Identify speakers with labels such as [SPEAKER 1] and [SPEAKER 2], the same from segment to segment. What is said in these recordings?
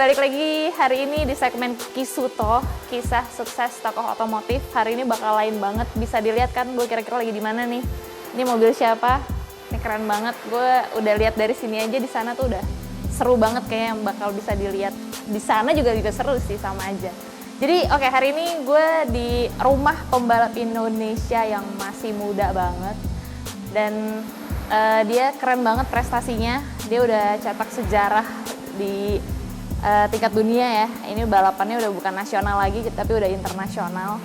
[SPEAKER 1] balik lagi hari ini di segmen Kisuto, kisah sukses tokoh otomotif. Hari ini bakal lain banget, bisa dilihat kan gue kira-kira lagi di mana nih. Ini mobil siapa? Ini keren banget, gue udah lihat dari sini aja, di sana tuh udah seru banget kayaknya yang bakal bisa dilihat. Di sana juga seru sih, sama aja. Jadi oke, hari ini gue di rumah pembalap Indonesia yang masih muda banget. Dan dia keren banget prestasinya, dia udah cetak sejarah di tingkat dunia ya. Ini balapannya udah bukan nasional lagi, tapi udah internasional.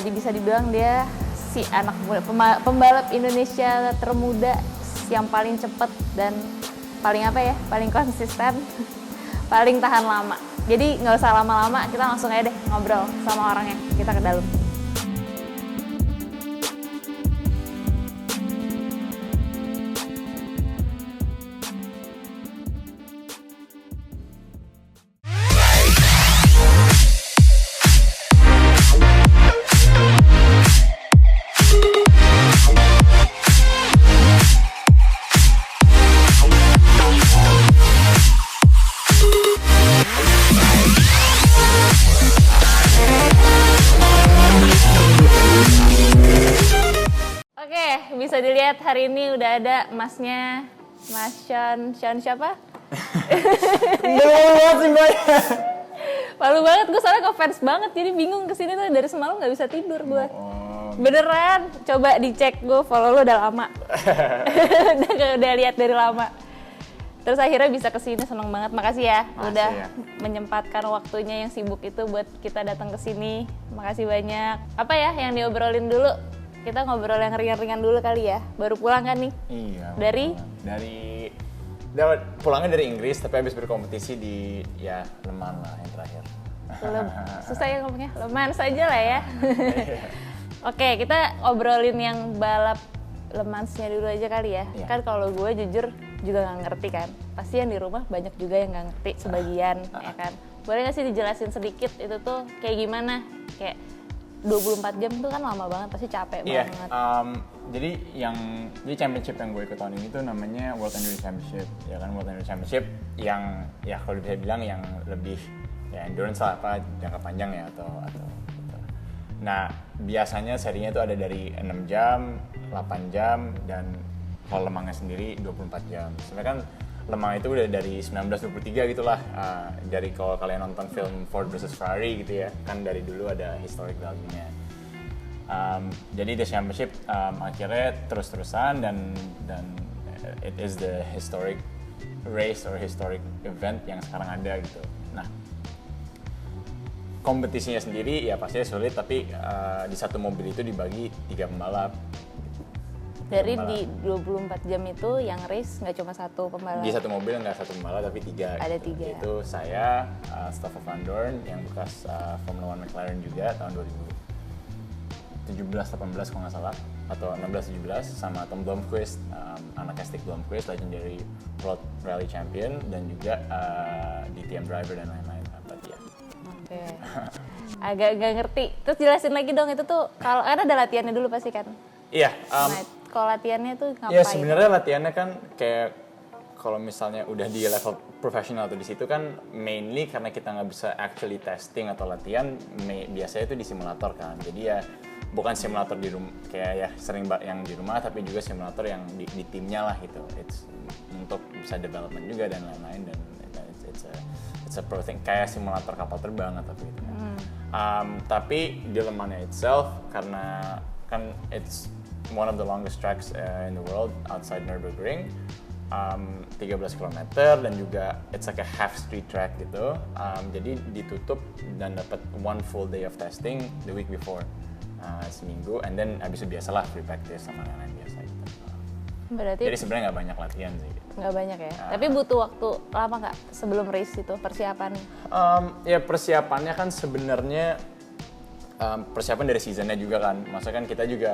[SPEAKER 1] Bisa dibilang dia si anak pembalap Indonesia termuda yang paling cepat dan paling paling konsisten, paling tahan lama. Jadi nggak usah lama-lama, kita langsung aja deh ngobrol sama orangnya. Kita ke dalam. Bisa dilihat hari ini udah ada masnya, Mas Sean siapa? Malu banget, gue soalnya ngefans banget, jadi bingung kesini tuh dari semalam nggak bisa tidur gue. Beneran, coba dicek, gue follow lo udah lama, udah lihat dari lama. Terus akhirnya bisa kesini, seneng banget, makasih ya. Udah menyempatkan waktunya yang sibuk itu buat kita datang kesini. Makasih banyak. Apa ya yang diobrolin dulu? Kita ngobrol yang ringan-ringan dulu kali ya. Baru pulang kan nih?
[SPEAKER 2] Iya. Pulangnya dari Inggris, tapi habis berkompetisi di Le Mans lah yang terakhir.
[SPEAKER 1] Susah ya ngomongnya, Le Mans saja lah ya. Oke, kita ngobrolin yang balap Le Mans-nya dulu aja kali ya. Iya. Kan kalau gue jujur juga nggak ngerti kan. Pasti yang di rumah banyak juga yang nggak ngerti sebagian, ya kan. Boleh nggak sih dijelasin sedikit itu tuh kayak gimana? Kayak 24 jam itu kan lama banget, pasti capek banget.
[SPEAKER 2] Jadi championship yang gue ikut tahun ini tuh namanya World Endurance Championship, ya kan. World Endurance Championship yang ya kalau bisa bilang yang lebih ya endurance lah, jangka panjang ya atau. Nah biasanya serinya itu ada dari 6 jam, 8 jam, dan kalau lemangnya sendiri 24 jam. Sebenarnya kan lemang itu udah dari 1923 gitulah, dari kalau kalian nonton film Ford vs Ferrari gitu ya, kan dari dulu ada historic value-nya. Jadi the championship akhirnya terus-terusan dan it is the historic race or historic event yang sekarang ada gitu. Nah, kompetisinya sendiri ya pastinya sulit, tapi di satu mobil itu dibagi 3 pembalap.
[SPEAKER 1] Dari di 24 jam itu yang race nggak cuma satu pembalap? Di
[SPEAKER 2] satu mobil nggak satu pembalap, tapi 3.
[SPEAKER 1] Ada
[SPEAKER 2] gitu.
[SPEAKER 1] 3.
[SPEAKER 2] Itu saya, Stoffel Vandoorne yang bekas Formula 1 McLaren juga tahun 2017-18 kalau nggak salah, atau 16-17, sama Tom Blomqvist, anak Stig Blomqvist, legendary World Rally Champion, dan juga DTM driver dan lain-lain.
[SPEAKER 1] Oke. Agak nggak ngerti. Terus jelasin lagi dong, itu tuh kalau ada latihannya dulu pasti kan?
[SPEAKER 2] Iya.
[SPEAKER 1] Kalau latihannya tuh ngapain?
[SPEAKER 2] Ya sebenarnya latihannya kan kayak kalau misalnya udah di level profesional tuh di situ kan mainly karena kita nggak bisa actually testing atau latihan, biasanya itu di simulator kan. Jadi ya bukan simulator di rumah kayak ya sering yang di rumah, tapi juga simulator yang di timnya lah gitu. It's untuk bisa development juga dan lain-lain, dan it's a pro thing, kayak simulator kapal terbang atau gitu. Tapi di Le Mans itself karena kan it's one of the longest tracks in the world outside Nürburgring, 13 km, dan juga it's like a half street track gitu. Jadi ditutup dan dapat 1 full day of testing the week before, seminggu, and then abis itu biasalah free practice sama lain-lain biasa gitu.
[SPEAKER 1] Berarti
[SPEAKER 2] jadi sebenarnya nggak banyak latihan sih gitu.
[SPEAKER 1] Nggak banyak ya? Tapi butuh waktu lama nggak sebelum race itu persiapan?
[SPEAKER 2] Ya persiapannya kan sebenarnya persiapan dari seasonnya juga kan. Maksudnya kan kita juga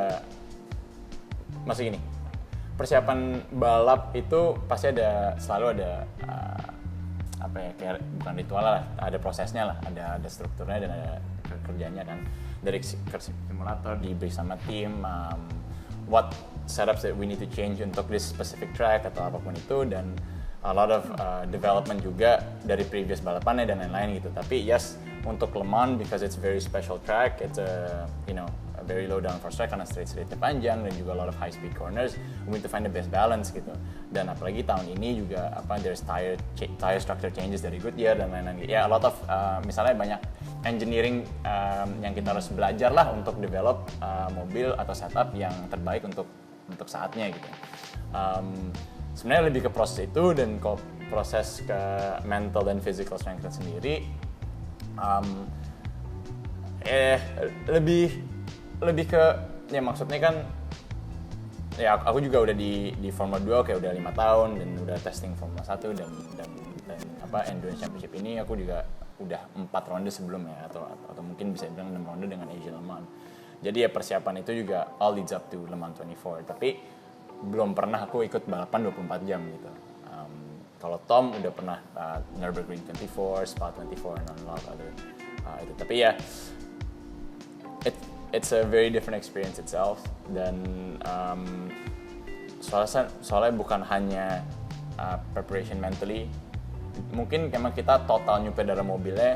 [SPEAKER 2] gini, persiapan balap itu pasti selalu ada kayak bukan ritual lah, ada prosesnya lah, ada strukturnya dan ada kerjanya kan. Dari simulator, debrief sama tim, what setups that we need to change untuk this specific track atau apapun itu, dan a lot of development juga dari previous balapannya dan lain-lain gitu. Tapi yes, untuk Le Mans because it's very special track, it's a very low downforce track karena straight-straightnya panjang dan juga a lot of high speed corners, we need to find the best balance gitu. Dan apalagi tahun ini juga there's tire structure changes dari Goodyear dan lain-lain. Ya a lot of misalnya banyak engineering yang kita harus belajar lah untuk develop mobil atau setup yang terbaik untuk saatnya gitu. Sebenarnya lebih ke proses itu, dan kalau proses ke mental dan physical strength sendiri lebih ke ya maksudnya kan ya aku juga udah di Formula 2 kayak udah 5 tahun dan udah testing Formula 1 dan Endurance Championship ini aku juga udah 4 ronde sebelumnya atau mungkin bisa bilang 6 ronde dengan Asian Le Mans. Jadi ya persiapan itu juga all leads up to Le Mans 24, tapi belum pernah aku ikut balapan 24 jam gitu. Kalau Tom udah pernah Nürburgring 24, Spa 24, and a lot of other itu. Tapi ya it's a very different experience itself, dan soalnya bukan hanya preparation mentally, mungkin emang kita total nyupir dalam mobilnya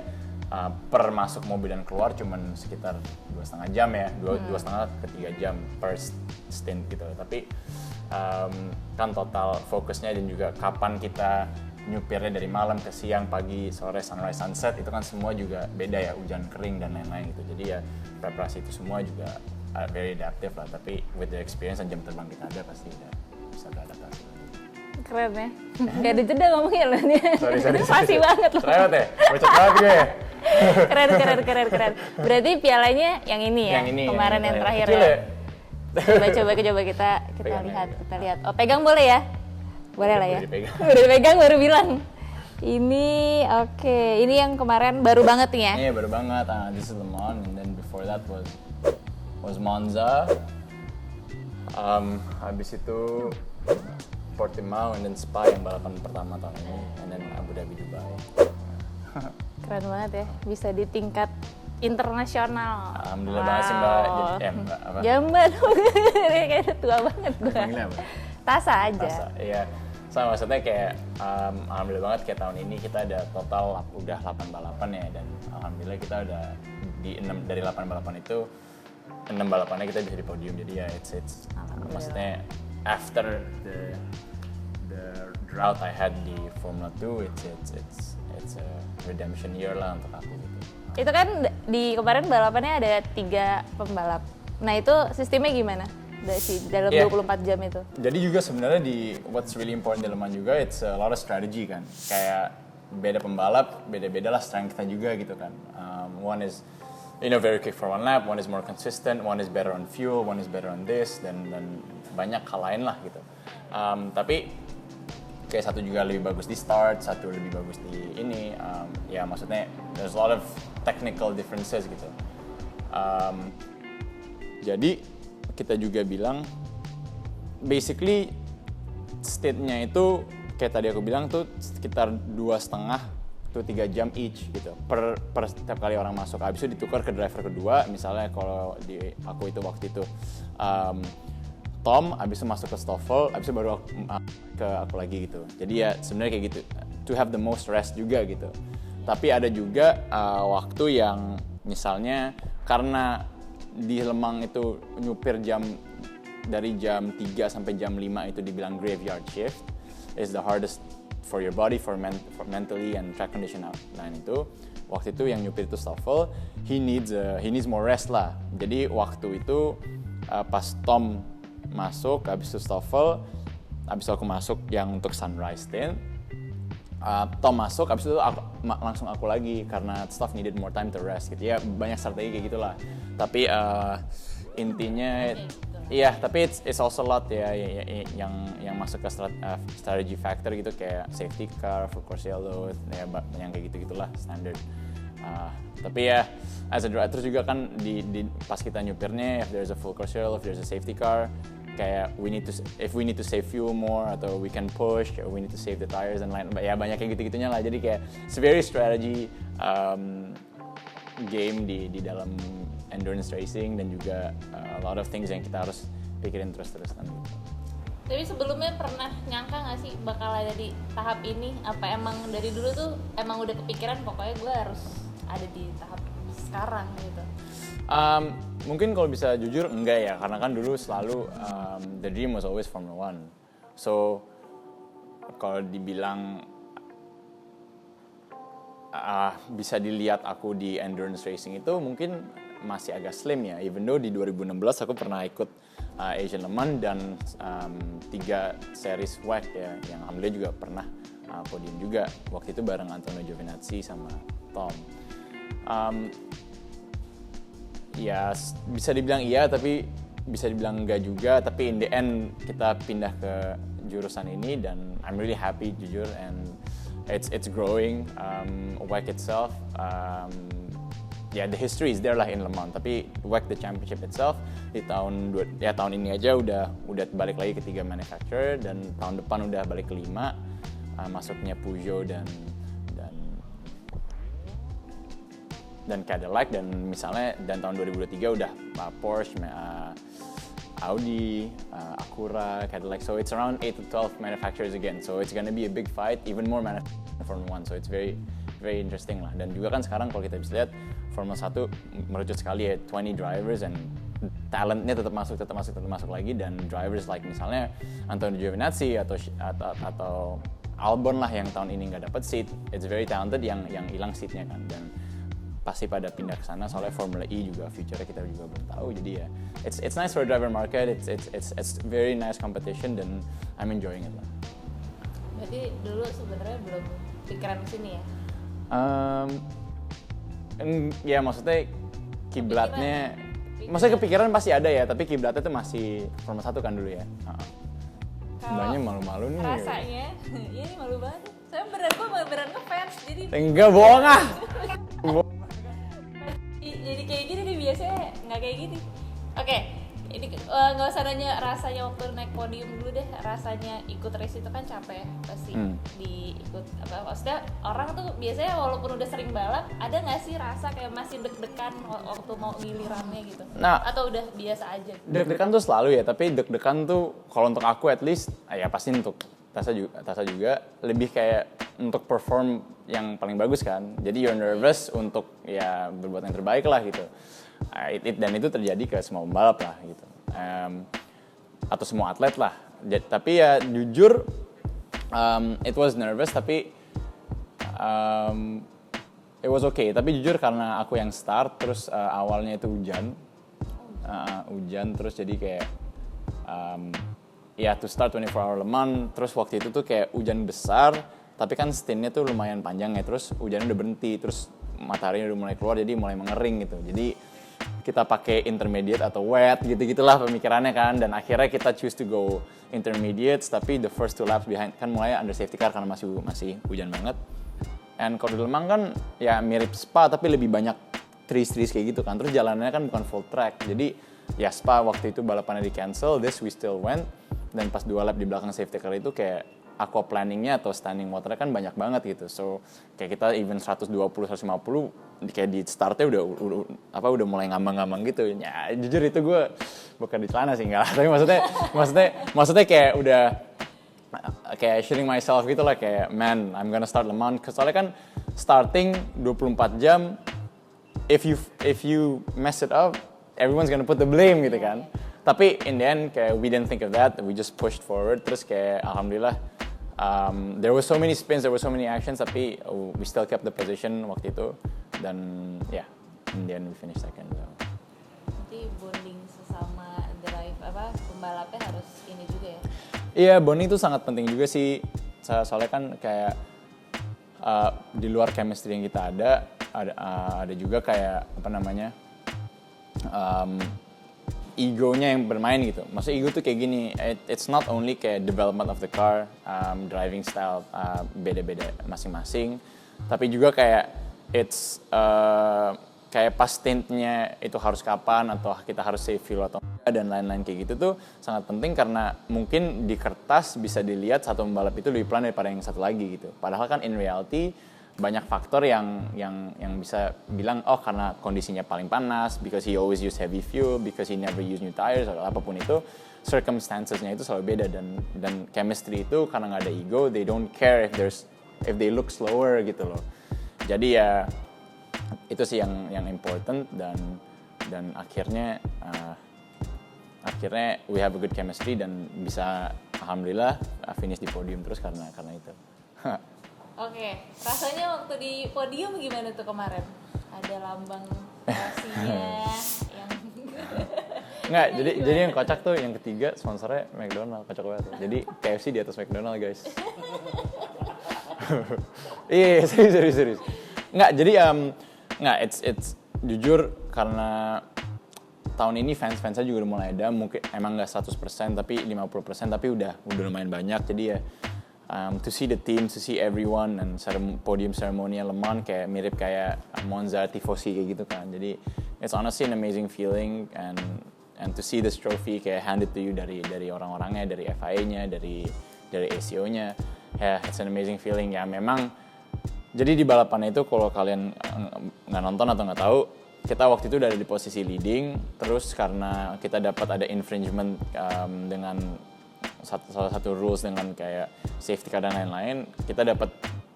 [SPEAKER 2] per masuk mobil dan keluar cuman sekitar 2,5 jam ya, 2,5 ke 3 jam per stint gitu. Tapi kan total fokusnya dan juga kapan kita nyupirnya dari malam ke siang, pagi, sore, sunrise, sunset, itu kan semua juga beda ya, hujan, kering, dan lain-lain gitu. Jadi ya preparasi itu semua juga very adaptive lah, tapi with the experience dan jam terbang kita ada pasti udah bisa beradaptasi.
[SPEAKER 1] Keren ya, gak ada jeda ngomongnya loh nih.
[SPEAKER 2] Sorry.
[SPEAKER 1] Pasti banget loh.
[SPEAKER 2] Cerewet ya? Bocot banget gue ya?
[SPEAKER 1] Keren. Berarti pialanya yang ini ya?
[SPEAKER 2] Yang ini,
[SPEAKER 1] kemarin yang terakhir
[SPEAKER 2] kecil
[SPEAKER 1] ya? Coba kita
[SPEAKER 2] Pegang
[SPEAKER 1] lihat,
[SPEAKER 2] ya.
[SPEAKER 1] kita lihat. Oh, pegang boleh ya? Boleh lah ya.
[SPEAKER 2] Udah
[SPEAKER 1] dipegang baru bilang. Ini oke. Ini yang kemarin baru banget nih ya?
[SPEAKER 2] Iya, baru banget. This is Le Mans, and then before that was Monza. Habis itu Portimao, and then Spa yang balapan pertama tahun ini, and then Abu Dhabi, Dubai.
[SPEAKER 1] Keren banget ya, bisa di tingkat internasional.
[SPEAKER 2] Alhamdulillah banget sih Mbak. Mbak apa?
[SPEAKER 1] Jamban. Kayaknya tua banget gue.
[SPEAKER 2] Panggilnya apa?
[SPEAKER 1] Tasa aja.
[SPEAKER 2] Tasa, iya. Sama maksudnya kayak alhamdulillah banget kayak tahun ini kita ada total udah 8 balapan ya, dan alhamdulillah kita udah di 6 dari 8 balapan itu 6 balapannya kita bisa di podium. Jadi ya it's maksudnya after the drought I had di Formula 2, it's a redemption year lah untuk aku gitu.
[SPEAKER 1] Itu kan di kemarin balapannya ada 3 pembalap. Nah itu sistemnya gimana? Dalam 24 jam itu?
[SPEAKER 2] Jadi juga sebenarnya di what's really important di Le Mans juga, it's a lot of strategy kan. Kayak beda pembalap, beda-beda lah strength-nya juga gitu kan. One is very quick for one lap, one is more consistent, one is better on fuel, one is better on this, dan banyak hal lain lah gitu. Tapi kayak satu juga lebih bagus di start, satu lebih bagus di ini. Ya maksudnya there's a lot of technical differences gitu. Jadi kita juga bilang basically state-nya itu kayak tadi aku bilang tuh sekitar 2,5 to 3 jam each gitu per setiap kali orang masuk. Habis itu ditukar ke driver kedua, misalnya kalau di aku itu waktu itu Tom, habis itu masuk ke Stoffel, habis itu baru ke aku lagi gitu. Jadi ya sebenarnya kayak gitu, to have the most rest juga gitu. Tapi ada juga waktu yang misalnya karena di Le Mans itu nyupir dari jam 3 sampai jam 5 itu dibilang graveyard shift, is the hardest for your body, for mentally and track condition lain itu. Waktu itu yang nyupir itu Stoffel, he needs more rest lah. Jadi waktu itu pas Tom masuk, habis itu Stoffel, habis itu aku masuk yang untuk sunrise stint. Tom masuk, habis itu langsung aku lagi karena staff needed more time to rest gitu ya, banyak strategi kayak gitulah. Tapi intinya iya, tapi it's also a lot ya yang masuk ke strategy factor gitu, kayak safety car, full course yellow, ya yang kayak gitu-gitulah standard. Tapi ya as a driver terus juga kan di pas kita nyupirnya, if there's a full course yellow, if there's a safety car, kayak if we need to save fuel more atau we can push, we need to save the tires dan lain, ya banyak kayak gitu-gitunya lah. Jadi kayak it's very strategy game di dalam endurance racing, dan juga a lot of things yang kita harus pikirin terus-terusan gitu.
[SPEAKER 1] Tapi sebelumnya pernah nyangka nggak sih bakal ada di tahap ini? Apa emang dari dulu tuh emang udah kepikiran pokoknya gue harus ada di tahap sekarang gitu?
[SPEAKER 2] Mungkin kalau bisa jujur enggak ya, karena kan dulu selalu the dream was always Formula One. So kalau dibilang bisa dilihat aku di endurance racing itu mungkin masih agak slim ya. Even though di 2016 aku pernah ikut Asian Le Mans dan 3 series WEC ya, yang alhamdulillah juga pernah podium juga. Waktu itu bareng Antonio Giovinazzi sama Tom. Ya bisa dibilang iya, tapi bisa dibilang enggak juga. Tapi in the end kita pindah ke jurusan ini dan I'm really happy jujur, and it's growing. WEC itself, the history is there lah in Le Mans. Tapi WEC the championship itself di tahun ini aja udah balik lagi ke 3 manufacturer, dan tahun depan udah balik ke 5, masuknya Peugeot dan Cadillac, dan misalnya tahun 2023 udah Porsche, Audi, Acura, Cadillac. So it's around 8 to 12 manufacturers again. So it's gonna be a big fight, even more manufacturers Formula 1. So it's very very interesting lah. Dan juga kan sekarang kalau kita bisa lihat Formula 1 merucut sekali ya, 20 drivers, and talentnya tetap masuk lagi, dan drivers like misalnya Antonio Giovinazzi atau Albon lah yang tahun ini nggak dapat seat. It's very talented yang hilang seatnya kan, dan pasti pada pindah ke sana soalnya Formula E juga future-nya kita juga belum tahu. Jadi ya it's nice for the driver market, it's very nice competition, dan I'm enjoying it lah.
[SPEAKER 1] Berarti dulu sebenarnya belum pikiran kesini ya?
[SPEAKER 2] Ya maksudnya kiblatnya, maksudnya kepikiran pasti ada ya, tapi kiblatnya tuh masih Formula 1 kan dulu ya. Sebenarnya malu-malu nih.
[SPEAKER 1] Rasanya, iya ini malu banget. Saya beneran ngefans, jadi
[SPEAKER 2] enggak bohong ah.
[SPEAKER 1] Jadi kayak gini nih, biasanya nggak kayak gini. Oke, ini nggak usah nanya rasanya waktu naik podium dulu deh. Rasanya ikut race itu kan capek ya, pasti diikut apa, maksudnya orang tuh biasanya walaupun udah sering balap, ada nggak sih rasa kayak masih deg-degan waktu mau gilirannya gitu?
[SPEAKER 2] Nah,
[SPEAKER 1] atau udah biasa aja?
[SPEAKER 2] Deg-degan tuh selalu ya, tapi deg-degan tuh kalau untuk aku at least, ya pasti untuk Tasa juga lebih kayak untuk perform yang paling bagus kan. Jadi you're nervous untuk ya berbuat yang terbaik lah gitu. Dan itu terjadi ke semua pembalap lah gitu. Atau semua atlet lah. Tapi ya jujur, it was nervous, tapi it was okay. Tapi jujur karena aku yang start, terus awalnya itu hujan terus jadi kayak to start 24 hour Le Mans, terus waktu itu tuh kayak hujan besar, tapi kan stintnya tuh lumayan panjang ya, terus hujannya udah berhenti, terus mataharinya udah mulai keluar, jadi mulai mengering gitu. Jadi kita pakai intermediate atau wet gitu-gitulah pemikirannya kan, dan akhirnya kita choose to go intermediates, tapi the first 2 laps behind kan mulai under safety car karena masih hujan banget. And kalau di Le Mans kan ya mirip Spa tapi lebih banyak trees kayak gitu kan, terus jalanannya kan bukan full track, jadi ya Spa waktu itu balapannya di cancel, this we still went. Dan pas 2 lap di belakang safety car itu kayak aqua planningnya atau standing waternya kan banyak banget gitu. So kayak kita even 120, 150 kayak di startnya udah mulai ngambang-ngambang gitu. Ya jujur itu gue bukan di celana sih, enggak lah. Tapi maksudnya kayak udah kayak shooting myself gitu lah, kayak man I'm gonna start Le Mans. Soalnya kan starting 24 jam, if you mess it up, everyone's gonna put the blame gitu kan. Tapi in the end kayak we didn't think of that, we just pushed forward. Terus kayak alhamdulillah there were so many spins, there were so many actions, tapi we still kept the position waktu itu, dan in the end we finished second. So.
[SPEAKER 1] Jadi bonding sesama pembalapnya harus ini juga ya?
[SPEAKER 2] Iya, bonding itu sangat penting juga sih. Soalnya kan kayak di luar chemistry yang kita ada juga kayak egonya yang bermain gitu. Maksudnya ego tuh kayak gini, it's not only kayak development of the car, driving style beda-beda masing-masing, tapi juga kayak it's kayak pas stintnya itu harus kapan, atau kita harus save fuel atau enggak, dan lain-lain kayak gitu tuh sangat penting, karena mungkin di kertas bisa dilihat satu pembalap itu lebih pelan daripada yang satu lagi gitu. Padahal kan in reality banyak faktor yang bisa bilang oh karena kondisinya paling panas, because he always use heavy fuel, because he never use new tires atau apapun itu, circumstancesnya itu selalu beda dan chemistry itu karena nggak ada ego, they don't care if they look slower gitu loh. Jadi ya itu sih yang important dan akhirnya we have a good chemistry dan bisa alhamdulillah finish di podium terus karena itu.
[SPEAKER 1] Oke, rasanya waktu di podium gimana tuh kemarin? Ada lambang Rossi-nya yang
[SPEAKER 2] Nggak, jadi yang kocak tuh yang ketiga sponsornya McDonald, kocak banget. Jadi KFC di atas McDonald guys. Iya, serius. Nggak, jadi nggak, it's jujur karena tahun ini fansnya juga udah mulai ada, mungkin emang nggak 100% tapi 50% tapi udah lumayan banyak. Jadi ya to see the team, to see everyone, dan podium ceremony-nya Le Mans kayak mirip kayak Monza Tifosi kayak gitu kan. Jadi it's honestly an amazing feeling and to see this trophy kayak handed to you dari orang-orangnya, dari FIA-nya, dari ACO-nya. Ya, it's an amazing feeling ya. Memang jadi di balapan itu kalau kalian nggak nonton atau nggak tahu, kita waktu itu udah ada di posisi leading, terus karena kita dapat ada infringement dengan salah satu rules dengan kayak safety car dan lain-lain, kita dapat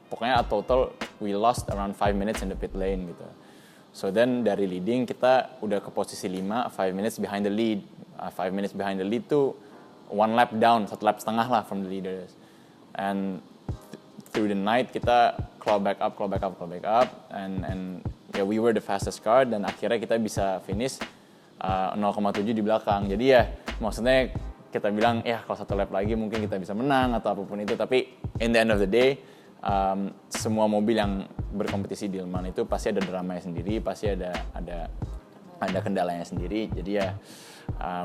[SPEAKER 2] pokoknya total we lost around 5 minutes in the pit lane gitu. So then dari leading kita udah ke posisi 5, 5 minutes behind the lead. 5 minutes behind the lead tuh 1 lap down, 1 lap setengah lah from the leaders. And through the night kita claw back up and yeah, we were the fastest car dan akhirnya kita bisa finish 0,7 di belakang. Jadi ya maksudnya kita bilang ya kalau 1 lap lagi mungkin kita bisa menang atau apapun itu, tapi in the end of the day semua mobil yang berkompetisi di Le Mans itu pasti ada dramanya sendiri, pasti ada kendalanya sendiri. Jadi ya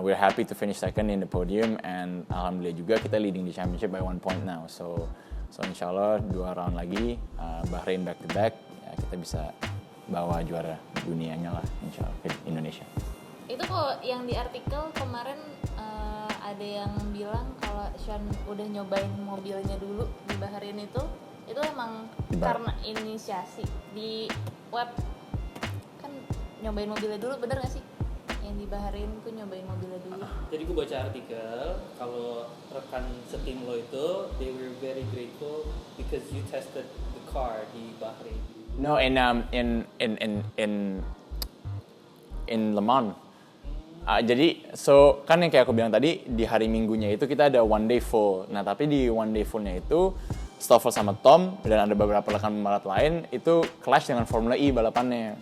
[SPEAKER 2] we're happy to finish second in the podium and alhamdulillah juga kita leading the championship by 1 point now. So insyaallah 2 round lagi Bahrain back to back ya, kita bisa bawa juara dunianya lah insyaallah ke Indonesia.
[SPEAKER 1] Itu kok yang di artikel kemarin ada yang bilang kalau Sean udah nyobain mobilnya dulu di Bahrain itu emang karena inisiasi di web kan nyobain mobilnya dulu, bener gak sih? Yang di Bahrain tuh nyobain mobilnya dulu.
[SPEAKER 3] Jadi gue baca artikel kalau rekan setim lo itu they were very grateful because you tested the car di Bahrain.
[SPEAKER 2] No, in Le Mans. Jadi so kan yang kayak aku bilang tadi di hari Minggunya itu kita ada 1 day full. Nah tapi di 1 day fullnya itu Stoffel sama Tom dan ada beberapa rekan pembalap lain itu clash dengan Formula E balapannya.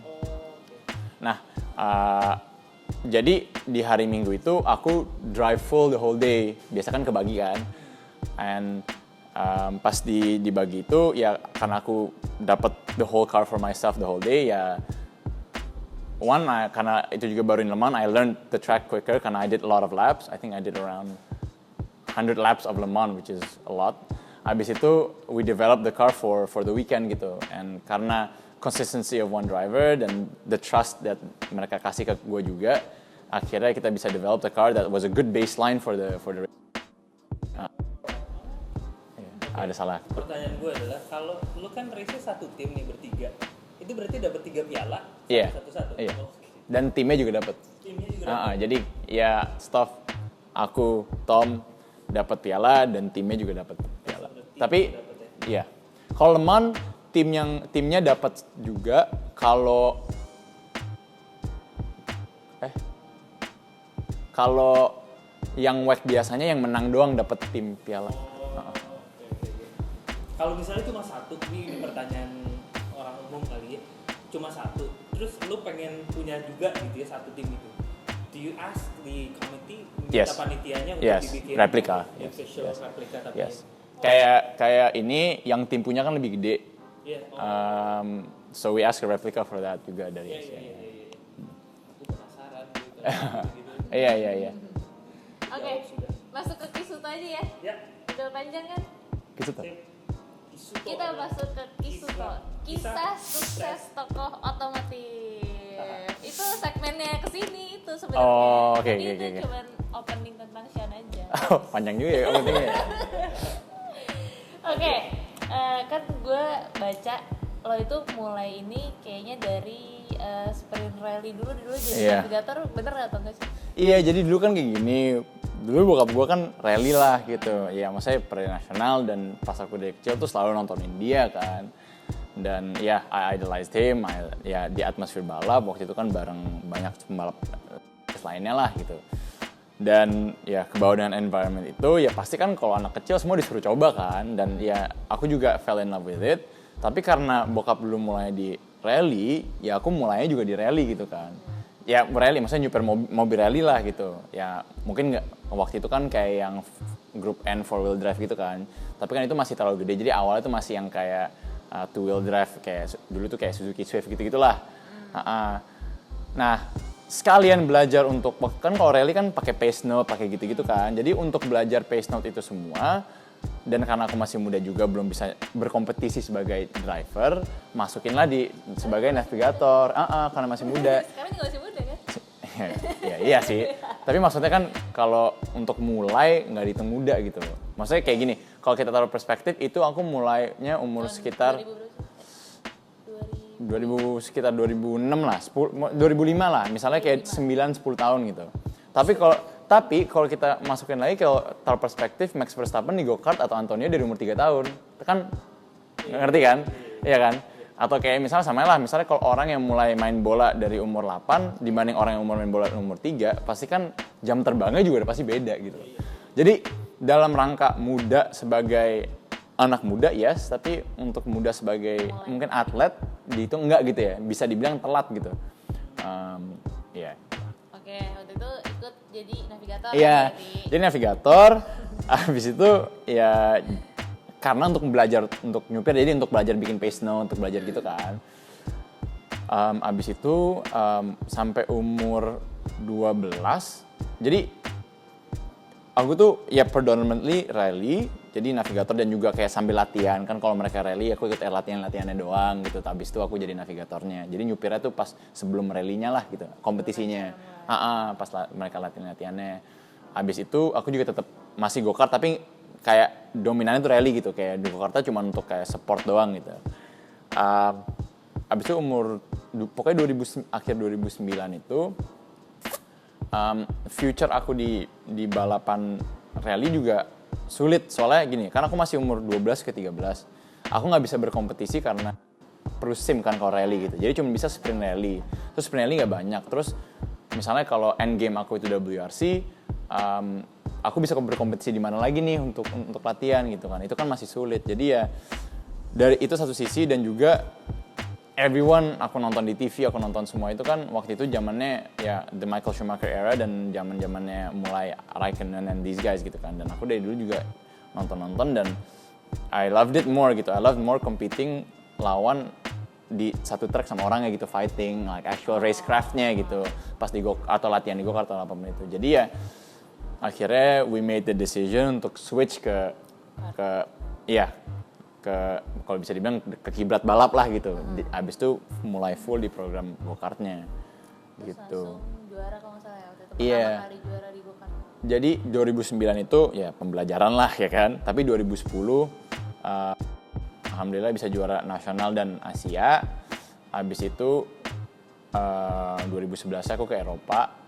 [SPEAKER 2] Nah jadi di hari Minggu itu aku drive full the whole day. Biasa kan kebagi kan. And pas dibagi itu ya karena aku dapat the whole car for myself the whole day ya. Karena itu juga baru in Le Mans, I learned the track quicker karena I did a lot of laps. I think I did around 100 laps of Le Mans, which is a lot. Habis itu, we developed the car for the weekend gitu. And karena consistency of one driver dan the trust that mereka kasih ke gue juga, akhirnya kita bisa develop the car that was a good baseline for the race. Ada salah.
[SPEAKER 3] Pertanyaan gue adalah kalau lu kan race-nya satu tim nih bertiga, itu berarti dapat 3 piala satu-satu.
[SPEAKER 2] Iya. Dan timnya juga dapat. Jadi ya staff aku Tom dapat piala dan timnya juga dapat piala. Tapi iya. Kalau Le Mans timnya dapat juga kalau yang WEC biasanya yang menang doang dapat tim piala.
[SPEAKER 3] Kalau misalnya cuma satu, ini pertanyaan orang umum kali ya, cuma satu, terus lu pengen punya juga gitu ya satu tim itu, do you ask the committee minta panitianya untuk dibikin
[SPEAKER 2] replika,
[SPEAKER 3] replika tapi
[SPEAKER 2] kayak ini yang tim punya kan lebih gede, so we ask a replica for that juga dari Asia.
[SPEAKER 3] Aku penasaran gitu.
[SPEAKER 2] Iya.
[SPEAKER 1] Oke, masuk ke Kisuto aja ya. Udah panjang kan?
[SPEAKER 2] Kisuto.
[SPEAKER 1] Kita masuk ke Kisuto, kisah sukses tokoh otomotif. Itu segmennya kesini itu sebenarnya.
[SPEAKER 2] Oh, oke.
[SPEAKER 1] Itu cuma opening tentang Sean aja.
[SPEAKER 2] Panjang juga ya openingnya.
[SPEAKER 1] Oke, kan gue baca lo itu mulai ini kayaknya dari sprint rally dulu jadi
[SPEAKER 2] Iya.
[SPEAKER 1] navigator, bener atau enggak sih?
[SPEAKER 2] Iya, jadi dulu kan kayak gini. Dulu bokap gue kan rally lah gitu. Ya maksudnya rally nasional, dan pas aku dari kecil tuh selalu nontonin dia kan. Dan ya, I idolized him. Ya di atmosfer balap waktu itu kan bareng banyak pembalap lainnya lah gitu. Dan ya kebawa dengan environment itu, ya pasti kan kalau anak kecil semua disuruh coba kan. Dan ya aku juga fell in love with it. Tapi karena bokap dulu mulai di rally, ya aku mulainya juga di rally gitu kan. Ya rally, maksudnya nyuper mobil rally lah gitu. Ya mungkin nggak, waktu itu kan kayak yang grup N 4-wheel drive gitu kan. Tapi kan itu masih terlalu gede, jadi awalnya tuh masih yang kayak 2-wheel drive, kayak dulu tuh kayak Suzuki Swift gitu-gitulah. Nah, sekalian belajar untuk, kan kalau rally kan pakai pace note, pakai gitu-gitu kan. Jadi untuk belajar pace note itu semua, dan karena aku masih muda juga belum bisa berkompetisi sebagai driver, masukinlah sebagai navigator. Karena masih muda.
[SPEAKER 1] Sekarang juga masih muda kan?
[SPEAKER 2] Ya iya sih. Tapi maksudnya kan kalau untuk mulai nggak dihitung muda gitu loh. Maksudnya kayak gini, kalau kita taruh perspektif itu aku mulainya umur sekitar 2006 lah, 2005 lah, misalnya kayak 9-10 tahun gitu. Tapi kalau kita masukin lagi, kalau taruh perspektif Max Verstappen di go-kart atau Antonio dari umur 3 tahun. Kan ngerti kan? Iya kan? Atau kayak misalnya sama lah, misalnya kalau orang yang mulai main bola dari umur 8 dibanding orang yang main bola dari umur 3, pasti kan jam terbangnya juga udah pasti beda gitu. Jadi dalam rangka muda sebagai anak muda, yes, tapi untuk muda sebagai mungkin atlet dihitung enggak gitu ya, bisa dibilang telat gitu. Ya.
[SPEAKER 1] Oke, waktu itu ikut jadi navigator.
[SPEAKER 2] Iya, jadi navigator. Habis itu ya karena untuk belajar untuk nyupir, jadi untuk belajar bikin pace note, untuk belajar gitu kan. Abis itu sampai umur 12, jadi aku tuh ya predominantly rally, jadi navigator dan juga kayak sambil latihan. Kan kalau mereka rally, aku ikut latihannya doang gitu. Habis itu aku jadi navigatornya. Jadi nyupirnya tuh pas sebelum rally-nya lah gitu, kompetisinya. Pas mereka latihannya. Habis itu aku juga tetap masih go-kart, tapi kayak dominannya tuh rally gitu. Kayak di go-kartnya cuma untuk kayak support doang gitu. Habis itu pokoknya akhir 2009 itu, future aku di balapan rally juga sulit. Soalnya gini, karena aku masih umur 12 ke 13, aku nggak bisa berkompetisi karena perlu sim kan kalau rally gitu. Jadi cuma bisa sprint rally. Terus sprint rally nggak banyak. Terus misalnya kalau end game aku itu WRC, aku bisa berkompetisi di mana lagi nih untuk latihan gitu kan. Itu kan masih sulit. Jadi ya dari itu satu sisi, dan juga everyone aku nonton di TV, aku nonton semua itu kan waktu itu zamannya ya the Michael Schumacher era, dan zamannya mulai Raikkonen and these guys gitu kan. Dan aku dari dulu juga nonton dan I loved it more gitu. I loved more competing lawan di satu track sama orangnya gitu, fighting like actual racecraftnya gitu, pas atau latihan di go-kart atau apapun itu. Jadi ya akhirnya we made the decision untuk switch ke kalau bisa dibilang ke kiblat balap lah gitu. Abis itu mulai full di program go-kartnya gitu.
[SPEAKER 1] Langsung juara kalau nggak salah ya waktu itu.
[SPEAKER 2] Iya.
[SPEAKER 1] Pertama kali juara di go-kart.
[SPEAKER 2] Jadi 2009 itu ya pembelajaran lah ya kan. Tapi 2010 alhamdulillah bisa juara nasional dan Asia. Abis itu 2011 aku ke Eropa.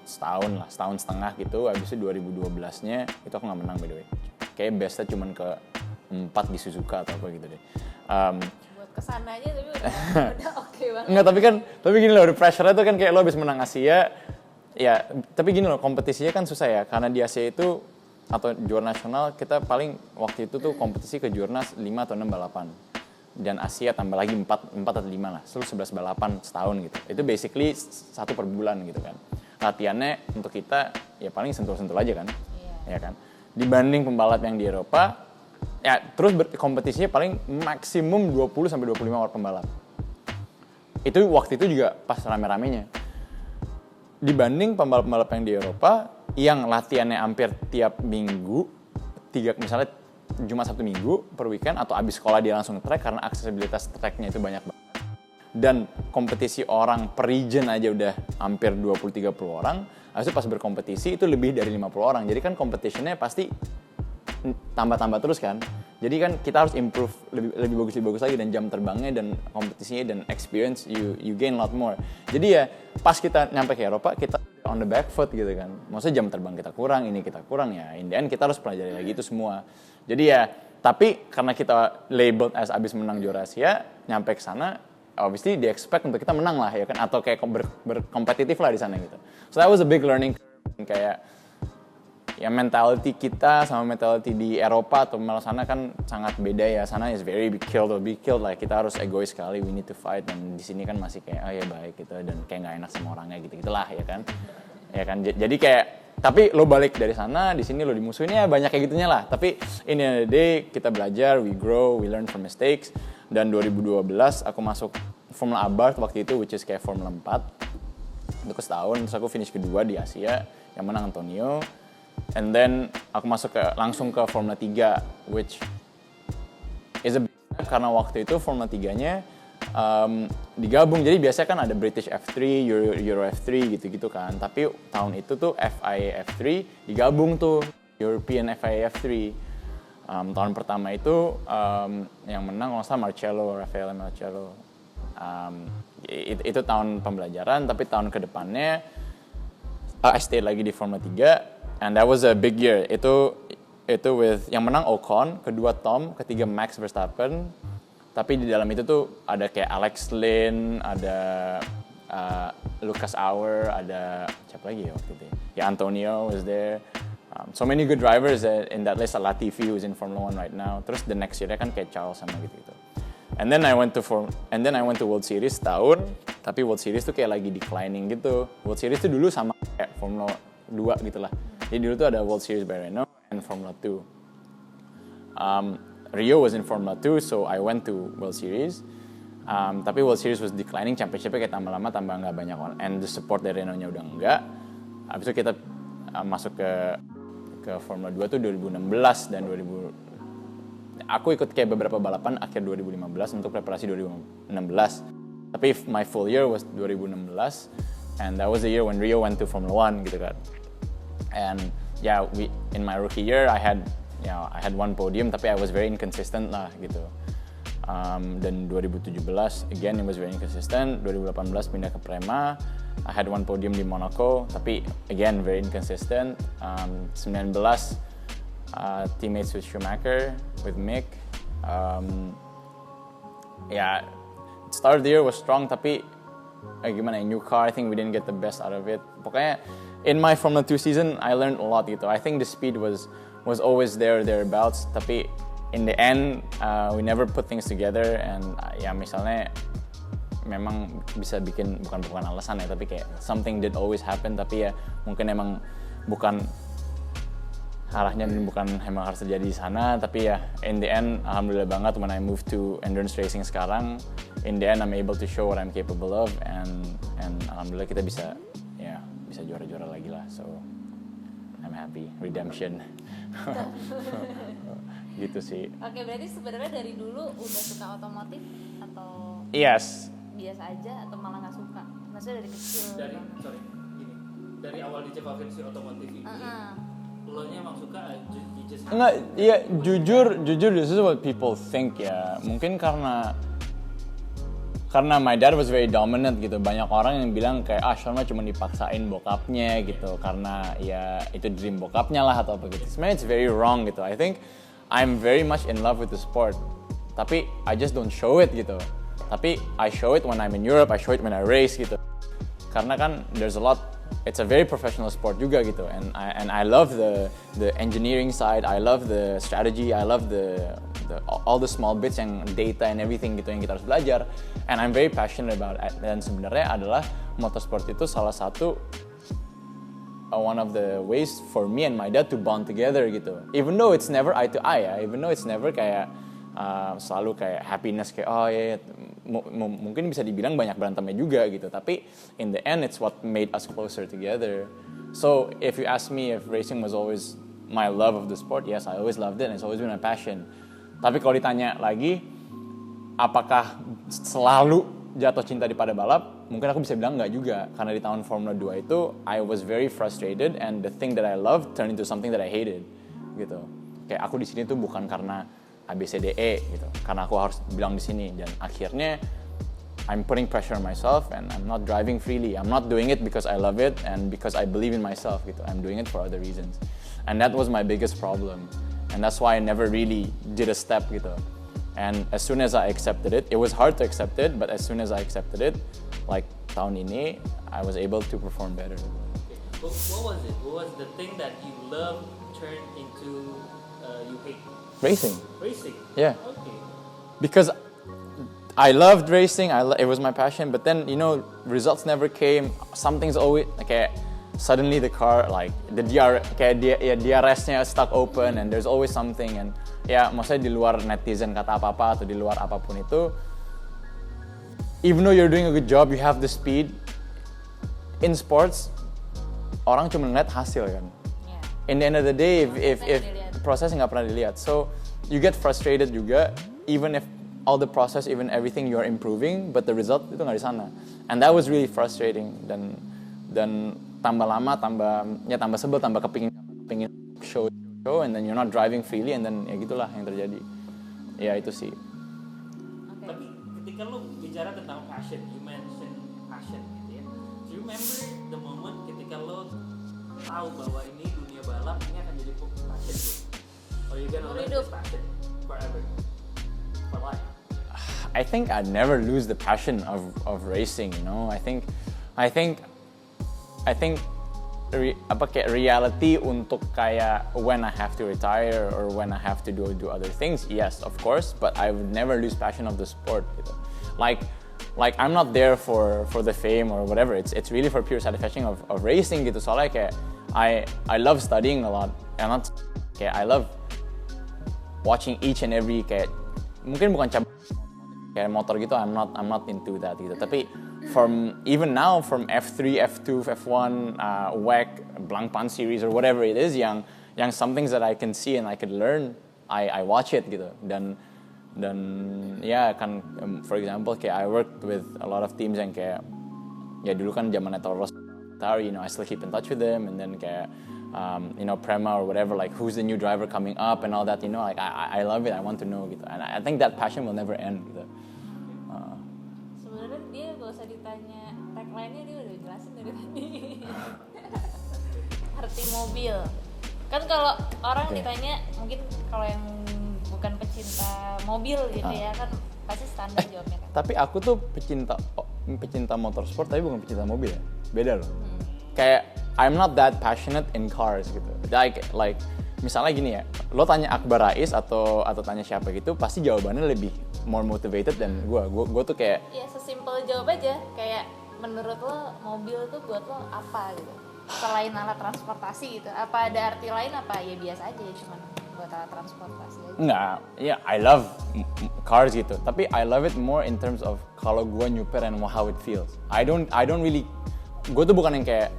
[SPEAKER 2] Setahun setengah gitu. Abis itu 2012-nya itu aku nggak menang by the way. Kayak bestnya cuman ke 4 di Suzuka atau apa gitu deh.
[SPEAKER 1] Buat kesana aja tapi udah oke banget.
[SPEAKER 2] Enggak, tapi gini loh, the pressure-nya tuh kan kayak lo habis menang Asia. Ya, tapi gini loh, kompetisinya kan susah ya. Karena di Asia itu, atau juara nasional, kita paling waktu itu tuh kompetisi ke Jurnas 5 atau 6 balapan. Dan Asia tambah lagi 4 atau 5 lah. Seluruh 11 balapan setahun gitu. Itu basically 1 per bulan gitu kan. Latihannya untuk kita ya paling sentul-sentul aja kan. Iya. Ya kan. Dibanding pembalap yang di Eropa, ya terus kompetisinya paling maksimum 20-25 orang pembalap. Itu waktu itu juga pas rame-ramenya. Dibanding pembalap-pembalap yang di Eropa, yang latihannya hampir tiap minggu, misalnya Jumat Sabtu Minggu per weekend, atau abis sekolah dia langsung nge-track karena aksesibilitas tracknya itu banyak banget. Dan kompetisi orang per region aja udah hampir 20-30 orang. Habis itu pas berkompetisi itu lebih dari 50 orang. Jadi kan competition-nya pasti tambah-tambah terus kan. Jadi kan kita harus improve lebih bagus lagi, dan jam terbangnya dan kompetisinya dan experience you gain a lot more. Jadi ya pas kita nyampe ke Eropa kita on the back foot gitu kan. Maksudnya jam terbang kita kurang, ini kita kurang ya. In the end kita harus pelajari lagi itu semua. Jadi ya tapi karena kita labeled as abis menang juara Asia, nyampe ke sana obviously di expect untuk kita menang lah ya kan, atau kayak berkompetitif lah di sana gitu. So that was a big learning curve. Kayak ya mentality kita sama mentality di Eropa atau malah sana kan sangat beda ya. Sana is very be killed lah, kita harus egois sekali, we need to fight. Dan di sini kan masih kayak oh ya baik gitu, dan kayak nggak enak sama orangnya gitu-gitulah ya kan. Jadi kayak tapi lo balik dari sana, di sini lo dimusuhin ya banyak kayak gitunya lah. Tapi in the end of the day kita belajar, we grow, we learn from mistakes. Dan 2012 aku masuk Formula Abarth waktu itu, which is kayak Formula 4 untuk setahun. Terus aku finish kedua di Asia, yang menang Antonio. And then aku masuk langsung ke Formula 3, which is a big step karena waktu itu Formula 3-nya digabung. Jadi biasanya kan ada British F3, Euro F3 gitu-gitu kan. Tapi tahun itu tuh FIA F3 digabung tuh, European FIA F3. Tahun pertama itu yang menang kalau nggak salah Raffaele Marcello. Itu tahun pembelajaran, tapi tahun kedepannya I stayed lagi di Formula 3. And that was a big year. Itu with yang menang Ocon, kedua Tom, ketiga Max Verstappen. Tapi di dalam itu tuh ada kayak Alex Lynn, ada Lucas Auer, ada siapa lagi ya waktu itu? Ya Antonio was there. So many good drivers in that list. Latifi who's in Formula 1 right now. Terus the next year kan kayak Charles sama gitu. And then I went to World Series tahun, tapi World Series tuh kayak lagi declining gitu. World Series tuh dulu sama kayak Formula 2 gitu lah. Jadi dulu tuh ada World Series by Renault and Formula 2. Rio was in Formula 2, so I went to World Series. Tapi World Series was declining, championship-nya kayak tambah lama tambah nggak banyak on, and the support dari Renault-nya udah nggak. Habis itu kita masuk ke Formula 2 tuh 2016 dan 2000. Aku ikut kayak beberapa balapan akhir 2015 untuk preparasi 2016. Tapi my full year was 2016, and that was the year when Rio went to Formula 1 gitu kan. And yeah, in my rookie year I had one podium, tapi I was very inconsistent lah gitu. Dan 2017 again it was very inconsistent. 2018 pindah ke Prema, I had one podium di Monaco, tapi again very inconsistent. 19 teammates with Schumacher, with Mick. Start of the year was strong, tapi gimana ya, new car, I think we didn't get the best out of it. Pokoknya in my Formula 2 season, I learned a lot gitu. I think the speed was always thereabouts. Tapi in the end, we never put things together. And ya misalnya, memang bisa bikin bukan alasan ya, tapi kayak something did always happen. Tapi ya mungkin emang bukan arahnya dan bukan emang harus terjadi di sana. Tapi ya in the end, alhamdulillah banget when I moved to endurance racing sekarang. In the end, I'm able to show what I'm capable of, and alhamdulillah kita bisa juara-juara lagi lah. So I'm happy. Redemption. Gitu sih.
[SPEAKER 1] Oke, berarti sebenarnya dari dulu udah suka otomotif atau
[SPEAKER 2] Yes.
[SPEAKER 1] biasa aja atau malah nggak suka? Maksudnya dari kecil?
[SPEAKER 3] Dari awal dicekokin si otomotif ini, lo nya emang suka just
[SPEAKER 2] Enggak, iya jujur this is what people think ya. Mungkin karena my dad was very dominant gitu. Banyak orang yang bilang kayak Sean mah cuma dipaksain bokapnya gitu, karena ya itu dream bokapnya lah atau apa gitu. Sebenarnya it's very wrong gitu. I think I'm very much in love with the sport, tapi I just don't show it gitu. Tapi I show it when I'm in Europe, I show it when I race gitu. Karena kan there's a lot, it's a very professional sport juga gitu, and I love the engineering side, I love the strategy, I love all the small bits yang data and everything gitu yang kita harus belajar, and I'm very passionate about it. Dan sebenarnya adalah motorsport itu salah satu one of the ways for me and my dad to bond together gitu. Even though it's never eye to eye ya, even though it's never kayak selalu kayak happiness kayak mungkin bisa dibilang banyak berantemnya juga gitu, tapi in the end it's what made us closer together. So if you ask me if racing was always my love of the sport, yes, I always loved it and it's always been my passion. Tapi kalau ditanya lagi apakah selalu jatuh cinta pada balap, mungkin aku bisa bilang enggak juga, karena di tahun Formula 2 itu I was very frustrated and the thing that I loved turned into something that I hated gitu. kayak aku di sini tuh bukan karena ABCDE gitu, karena aku harus bilang di sini, dan akhirnya I'm putting pressure on myself and I'm not driving freely. I'm not doing it because I love it and because I believe in myself gitu. I'm doing it for other reasons. And that was my biggest problem. And that's why I never really did a step gitu. And as soon as I accepted it, it was hard to accept it, but as soon as I accepted it, like tahun ini, I was able to perform better.
[SPEAKER 3] Okay. What was it? What was the thing that you love turned into you hate?
[SPEAKER 2] Racing.
[SPEAKER 3] Racing?
[SPEAKER 2] Yeah.
[SPEAKER 3] Okay.
[SPEAKER 2] Because I loved racing, it was my passion, but then, you know, results never came. Something's always, kayak, suddenly the car, like, the DRS-nya stuck open, and there's always something, and ya, maksudnya di luar netizen kata apa-apa, atau di luar apapun itu, even though you're doing a good job, you have the speed, in sports, orang cuma ngeliat hasil kan.
[SPEAKER 1] Yeah.
[SPEAKER 2] In the end of the day, if
[SPEAKER 1] Prosesnya
[SPEAKER 2] prosesnya nggak pernah dilihat, so you get frustrated juga, even if all the process, even everything you're improving, but the result itu nggak di sana, and that was really frustrating. Dan tambah lama, tambah sebel, tambah kepingin show, and then you're not driving freely, and then ya gitulah yang terjadi. Ya itu sih.
[SPEAKER 1] Okay.
[SPEAKER 3] Tapi ketika lo bicara tentang passion, you mention passion gitu ya. Do you remember the moment ketika lo tahu bahwa ini dunia balap ini akan jadi passion lo? Or you gonna live this passion forever, for life?
[SPEAKER 2] I think I'd never lose the passion of racing, you know. I think kayak reality untuk kayak when I have to retire or when I have to do other things, yes, of course, but I would never lose passion of the sport gitu. Like I'm not there for the fame or whatever. It's really for pure satisfaction of racing gitu. Soalnya kayak I love studying a lot, and not kayak I love watching each and every kayak mungkin bukan cabang kayak motor gitu, I'm not into that gitu. Tapi from even now from F3, F2, F1, WEC, Blancpain series or whatever it is, yang some things that I can see and I could learn, I watch it gitu. Dan ya kan, for example kayak I worked with a lot of teams yang kayak ya dulu kan zaman Toro Rosso, you know, I still keep in touch with them, and then kayak you know, Prema or whatever, like who's the new driver coming up and all that, you know, like I love it, I want to know gitu. And I think that passion will never end gitu.
[SPEAKER 1] Sebenarnya dia gak usah ditanya tagline-nya, dia udah jelasin dari tadi. Arti mobil. Kan kalau orang ditanya, mungkin kalau yang bukan pecinta mobil gitu ya kan pasti standar jawabnya kan.
[SPEAKER 2] Tapi aku tuh pecinta motorsport tapi bukan pecinta mobil ya. Beda loh. Kayak I'm not that passionate in cars gitu. Like misalnya gini ya, lo tanya Akbar Rais atau tanya siapa gitu, pasti jawabannya lebih more motivated dan gue tuh kayak
[SPEAKER 1] ya sesimpel jawab aja, kayak menurut lo mobil tuh buat lo apa gitu, selain alat transportasi gitu, apa ada arti lain, apa ya biasa aja ya cuman buat alat transportasi aja.
[SPEAKER 2] Enggak, ya I love cars gitu, tapi I love it more in terms of kalau gue nyuper and how it feels. I don't really, gue tuh bukan yang kayak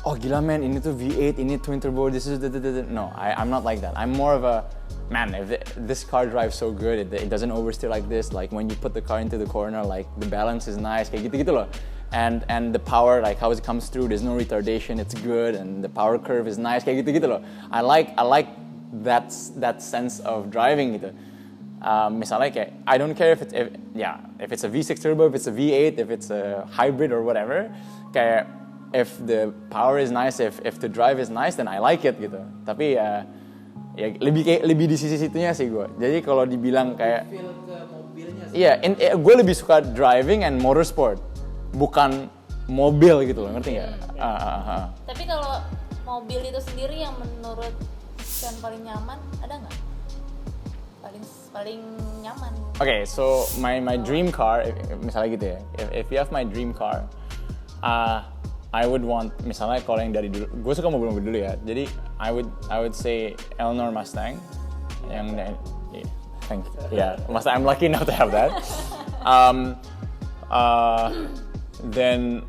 [SPEAKER 2] oh gila man, ini tuh V8, ini twin turbo, this is no, I'm not like that. I'm more of a man, if this car drives so good, it doesn't oversteer like this, like when you put the car into the corner, like the balance is nice, kayak gitu loh. And the power, like how it comes through, there's no retardation, it's good, and the power curve is nice, kayak gitu loh. I like that sense of driving gitu. Misalnya kayak I don't care if it's a V6 turbo, if it's a V8, if it's a hybrid or whatever, kayak if the power is nice, if the drive is nice, then I like it gitu. Tapi ya lebih di sisi situnya sih gue. Jadi kalau dibilang kayak
[SPEAKER 3] feel ke mobilnya sih.
[SPEAKER 2] Iya, gue lebih suka driving and motorsport, bukan mobil gitu loh, ngerti nggak?
[SPEAKER 1] Tapi kalau mobil itu sendiri yang menurut Sean paling nyaman, ada nggak? Paling nyaman.
[SPEAKER 2] Okay, so my dream car, misalnya gitu ya, if you have my dream car, I would want, misalnya kalau yang dari dulu, gue suka mobil-mobil dulu ya, jadi I would say Eleanor Mustang, yang thank you, yeah, Mustang, I'm lucky enough to have that. Then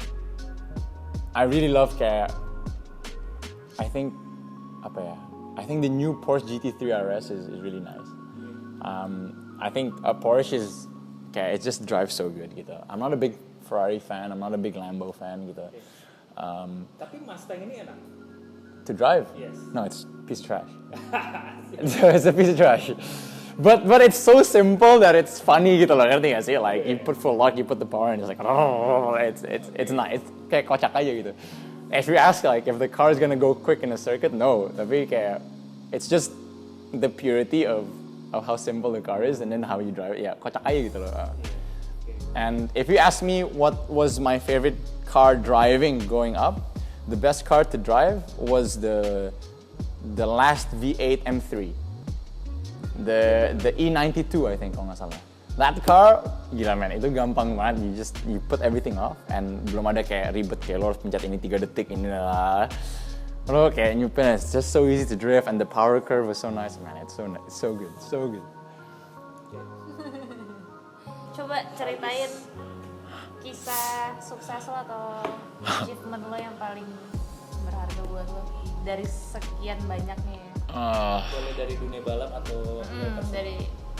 [SPEAKER 2] I really love kayak, I think the new Porsche GT3 RS is really nice. I think a Porsche is kayak it just drives so good gitu. I'm not a big Ferrari fan, I'm not a big Lambo fan gitu.
[SPEAKER 3] Tapi Mustang ini enak
[SPEAKER 2] To drive?
[SPEAKER 3] Yes.
[SPEAKER 2] No, it's piece of trash. It's a piece of trash. But it's so simple that it's funny gitu loh, ngerti gak sih? Like you put full lock, you put the power, and it's like it's nice. It's kayak kocak aja gitu. If you ask like if the car is gonna go quick in a circuit, no. Tapi kayak it's just the purity of how simple the car is and then how you drive it. Ya kocak aja gitu loh. And if you ask me what was my favorite car driving growing up, the best car to drive was the last V8 M3. The E92 I think kalau nggak salah. That car, gila man, itu gampang banget. You put everything off and belum ada kayak ribet kayak lo harus pencet ini 3 detik ini lah. Lo kayak nyupin, it's just so easy to drift and the power curve was so nice man. It's so good, so good.
[SPEAKER 1] Coba ceritain kisah sukses lo atau achievement lo yang paling berharga buat lo dari sekian banyaknya ya.
[SPEAKER 3] Boleh dari dunia balap atau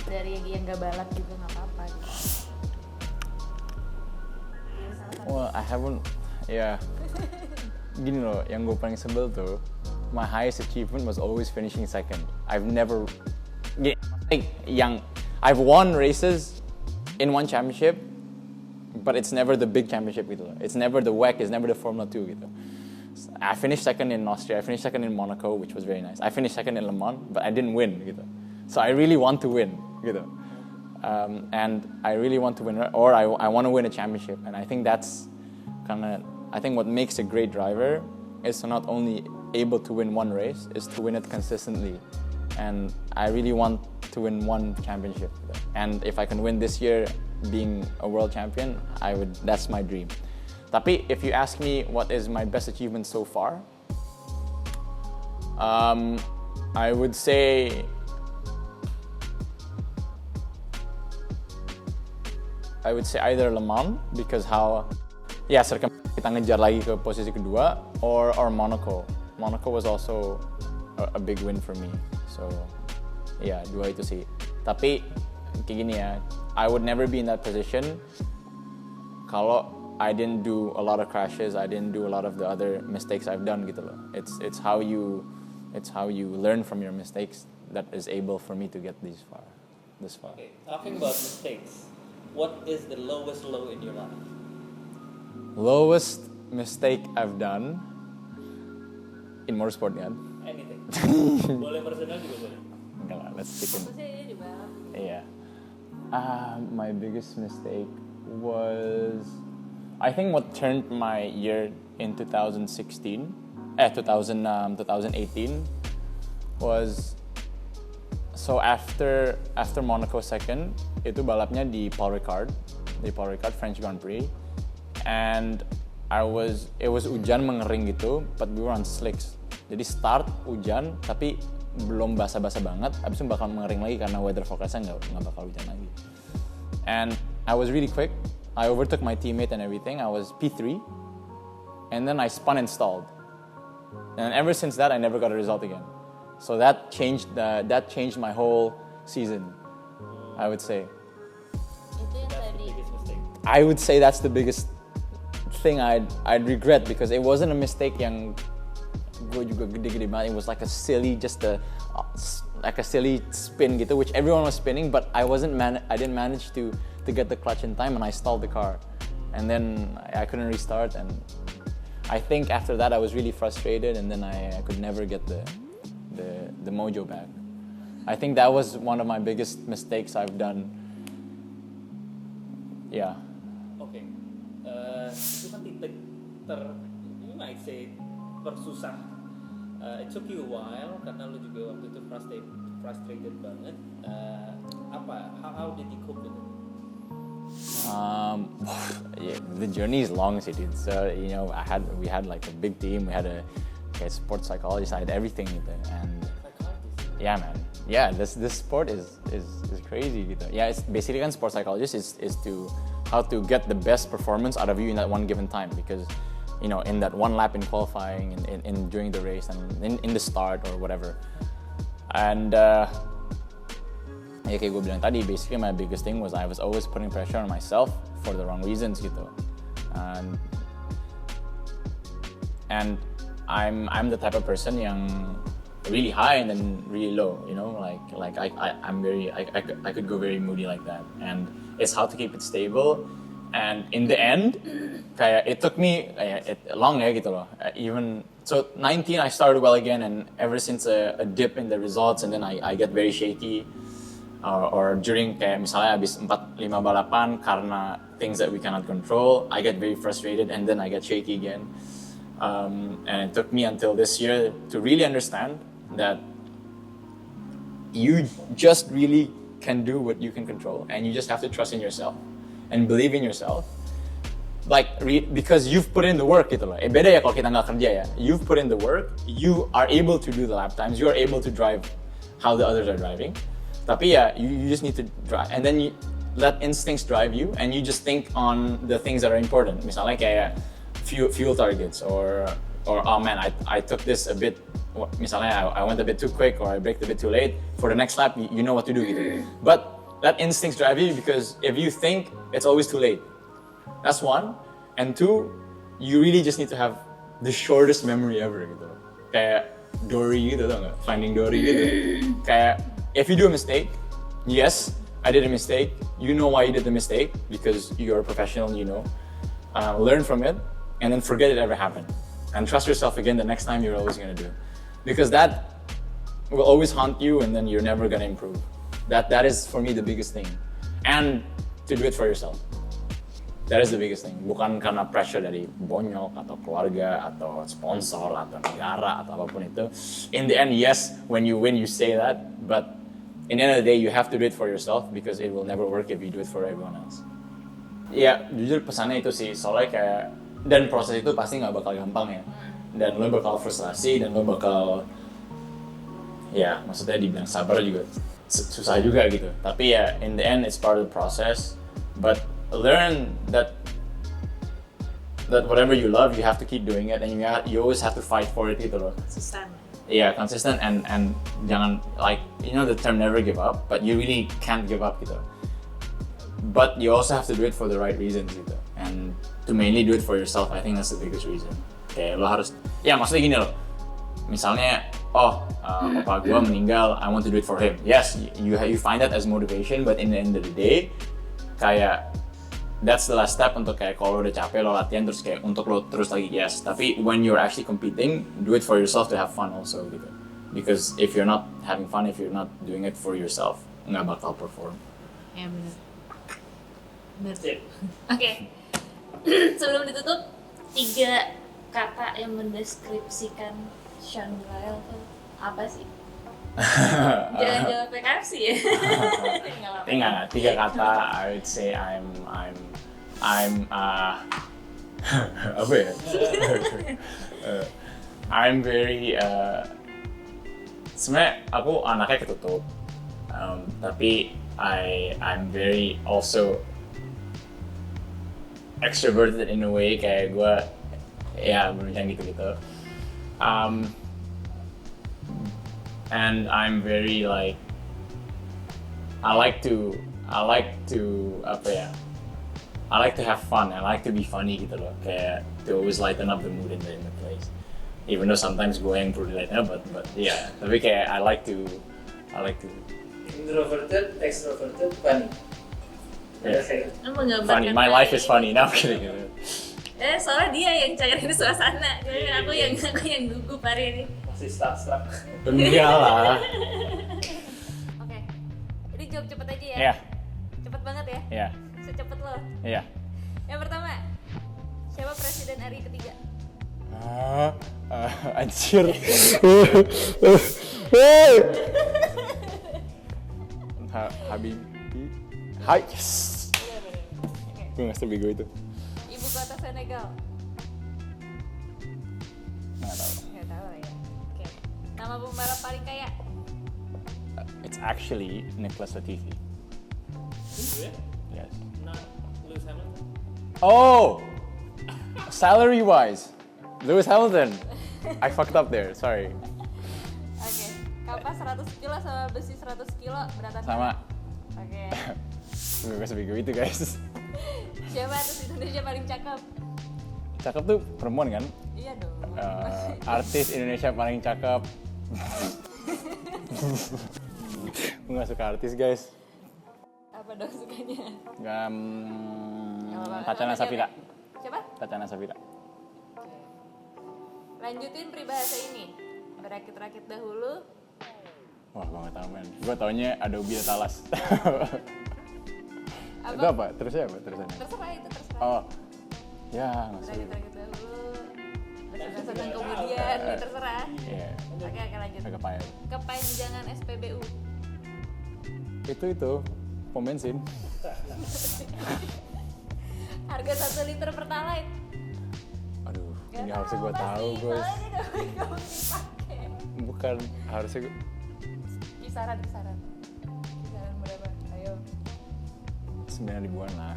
[SPEAKER 1] dari yang gak balap juga nggak apa-apa gitu.
[SPEAKER 2] Well, I haven't, gini loh, yang gue paling sebel tuh, my highest achievement was always finishing second. I've won races in one championship, but it's never the big championship gitu loh. It's never the WEC, it's never the Formula 2 gitu. I finished second in Austria, I finished second in Monaco, which was very nice. I finished second in Le Mans, but I didn't win gitu. So I really want to win gitu. And I really want to win, or I want to win a championship. And I think that's I think what makes a great driver is to not only able to win one race, is to win it consistently. And I really want to win one championship. And if I can win this year being a world champion, that's my dream. Tapi if you ask me what is my best achievement so far, I would say either Le Mans because kita ngejar lagi ke posisi kedua, or Monaco. Monaco was also a big win for me. So dua itu sih. Tapi kayak gini ya, I would never be in that position kalau I didn't do a lot of crashes, I didn't do a lot of the other mistakes I've done gitu loh. It's how you learn from your mistakes that is able for me to get this far.
[SPEAKER 3] Okay, talking about mistakes, what is the lowest low in your life?
[SPEAKER 2] Lowest mistake I've done in motorsport kan?
[SPEAKER 3] Anything. Boleh personal juga boleh.
[SPEAKER 2] Enggak lah, let's stick in.
[SPEAKER 1] Maksudnya di balap.
[SPEAKER 2] Yeah. My biggest mistake was, I think what turned my year in 2018 was, so after Monaco second, itu balapnya di Paul Ricard French Grand Prix, and it was hujan mengering gitu, but we were on slicks. Jadi start hujan, tapi belum basah-basah banget, abis itu bakal mengering lagi karena weather forecast-nya nggak bakal hujan lagi. And I was really quick. I overtook my teammate and everything. I was P3, and then I spun and stalled. And ever since that, I never got a result again. So that changed my whole season, I would say.
[SPEAKER 1] Itu yang
[SPEAKER 3] That's the
[SPEAKER 1] tadi.
[SPEAKER 3] biggest mistake.
[SPEAKER 2] I would say that's the biggest thing I'd regret, because it wasn't a mistake yang gue juga gede-gede banget. It was like a silly spin gitu, which everyone was spinning, but I didn't manage to get the clutch in time, and I stalled the car, and then I couldn't restart, and I think after that I was really frustrated, and then I could never get the mojo back. I think that was one of my biggest mistakes I've done. Yeah.
[SPEAKER 3] Oke. Itu kan titik you might say tersusah. It took you a while karena lu juga waktu itu frustrated banget. How did you cope with it?
[SPEAKER 2] Yeah, the journey is long, dude. So we had like a big team. We had a sports psychologist. I had everything, and yeah, man. Yeah, this sport is crazy, gitu. Yeah, it's basically kan sports psychologist is to how to get the best performance out of you in that one given time, because in that one lap in qualifying, in during the race, and in the start or whatever. And kayak gue bilang tadi, basically my biggest thing was I was always putting pressure on myself for the wrong reasons gitu. And I'm the type of person yang really high and then really low, you know, I could go very moody like that, and it's how to keep it stable. And in the end, kayak it took me long ya gitu loh. Even so, 19 I started well again, and ever since a dip in the results, and then I get very shaky. Or during kayak misalnya habis 4-5 balapan karena things that we cannot control, I get very frustrated and then I get shaky again. And it took me until this year to really understand that you just really can do what you can control, and you just have to trust in yourself and believe in yourself. Like because you've put in the work gitu loh. Beda ya kalau kita nggak kerja ya. You've put in the work, you are able to do the lap times, you are able to drive how the others are driving. Tapi ya, you just need to drive, and then you let instincts drive you, and you just think on the things that are important. Misalnya kayak fuel targets, or oh man, I took this a bit. Misalnya I went a bit too quick, or I braked a bit too late. For the next lap, you know what to do gitu. But let instincts drive you, because if you think, it's always too late. That's one, and two, you really just need to have the shortest memory ever gitu. Kayak Dory gitu, tau nggak? Finding Dory gitu. Kayak if you do a mistake, yes, I did a mistake. You know why you did the mistake, because you're a professional, you know. Learn from it, and then forget it ever happened. And trust yourself again the next time you're always gonna do. Because that will always haunt you, and then you're never gonna improve. That is, for me, the biggest thing. And to do it for yourself. That is the biggest thing. Bukan karena pressure dari bonyok, atau keluarga, atau sponsor, atau negara, atau apapun itu. In the end, yes, when you win, you say that. But in the end of the day, you have to do it for yourself, because it will never work if you do it for everyone else. Ya, jujur pesannya itu sih. Soalnya kayak, dan proses itu pasti nggak bakal gampang ya. Dan lo bakal frustrasi, dan lo bakal, ya maksudnya dibilang sabar juga susah juga gitu. Tapi ya, in the end, it's part of the process. But learn that whatever you love, you have to keep doing it, and you always have to fight for it gitu loh.
[SPEAKER 1] Konsisten.
[SPEAKER 2] Yeah, consistent, and jangan, like, you know the term never give up, but you really can't give up gitu. But you also have to do it for the right reasons gitu. And to mainly do it for yourself, I think that's the biggest reason. Kayak lo harus, ya maksudnya gini loh. Misalnya, papa gue meninggal, I want to do it for him. Yes, you find that as motivation, but in the end of the day, kayak that's the last step untuk kayak kalau lo udah capek lo latihan terus kayak untuk lo terus lagi, yes. Tapi when you're actually competing, do it for yourself to have fun also gitu. Because if you're not having fun, if you're not doing it for yourself, nggak bakal perform.
[SPEAKER 1] Ya benar. Benar.
[SPEAKER 3] Sip.
[SPEAKER 1] Oke. Sebelum ditutup, 3 kata yang mendeskripsikan Sean Lyle tuh apa sih? Jangan jawab PKFC ya.
[SPEAKER 2] Enggak, 3 kata. I would say I'm apa ya? I'm very sebenarnya aku anaknya ketutup, tapi I'm very also extroverted in a way, kayak gue ya berbincang gitu. And I'm very like I like to apa ya? I like to have fun. I like to be funny gitu loh. Kayak to always lighten up the mood in the place. Even though sometimes gue yang perlu lighten up, but yeah. Tapi kayak I like to
[SPEAKER 3] Introverted, extroverted, funny.
[SPEAKER 2] Yeah. Funny. My life is funny. Now I'm kidding.
[SPEAKER 1] Soalnya dia yang cairin suasana, jadi aku yang gugup hari ini.
[SPEAKER 3] Masih stuck.
[SPEAKER 2] Enggak lah.
[SPEAKER 1] Oke, jadi jawab cepet aja ya.
[SPEAKER 2] Iya.
[SPEAKER 1] Cepet banget ya.
[SPEAKER 2] Iya.
[SPEAKER 1] Secepet lo.
[SPEAKER 2] Iya.
[SPEAKER 1] Yang pertama, siapa presiden RI ketiga?
[SPEAKER 2] Anjir. Habibie. Hai. Yes. Gue nggak sebego itu.
[SPEAKER 1] Ibu kota Senegal.
[SPEAKER 2] Nggak tahu.
[SPEAKER 1] Nggak tahu lah ya. Oke. Nama pembalap paling kaya.
[SPEAKER 2] It's actually Nicholas Latifi.
[SPEAKER 3] Iya?
[SPEAKER 2] Yes.
[SPEAKER 3] Nah, Lewis Hamilton.
[SPEAKER 2] Oh, salary wise, Lewis Hamilton. I fucked up there. Sorry.
[SPEAKER 1] Oke. Kapas 100 kilo sama besi 100 kilo beratan
[SPEAKER 2] Sama.
[SPEAKER 1] Oke.
[SPEAKER 2] Gue sebego itu guys.
[SPEAKER 1] Siapa artis Indonesia paling cakep?
[SPEAKER 2] Cakep tuh perempuan kan?
[SPEAKER 1] Iya dong.
[SPEAKER 2] Artis Indonesia paling cakep Gue gak suka artis guys.
[SPEAKER 1] Apa dong sukanya?
[SPEAKER 2] Tatiana Safira.
[SPEAKER 1] Siapa?
[SPEAKER 2] Tatiana Safira.
[SPEAKER 1] Lanjutin peribahasa ini. Berakit-rakit dahulu.
[SPEAKER 2] Wah, gue gak tau men. Gue taunya Adobe Talas. Itu apa? Terusnya apa? Terusannya?
[SPEAKER 1] Terserah itu, terserah.
[SPEAKER 2] Oh, ya nggak usah.
[SPEAKER 1] Berakit-rakit dahulu. Bersenang-senang kemudian, ya terserah.
[SPEAKER 2] Iya.
[SPEAKER 1] Oke, lanjut.
[SPEAKER 2] Agak payah.
[SPEAKER 1] Kepanjangan SPBU.
[SPEAKER 2] Itu pom bensin.
[SPEAKER 1] Harga 1 liter Pertalite.
[SPEAKER 2] Aduh,
[SPEAKER 1] Gak
[SPEAKER 2] ini harusnya gue tahu guys.
[SPEAKER 1] Soalnya dia udah dipakai.
[SPEAKER 2] Bukan, harusnya gue.
[SPEAKER 1] Kisaran berapa? Ayo.
[SPEAKER 2] 9 ribuan lah.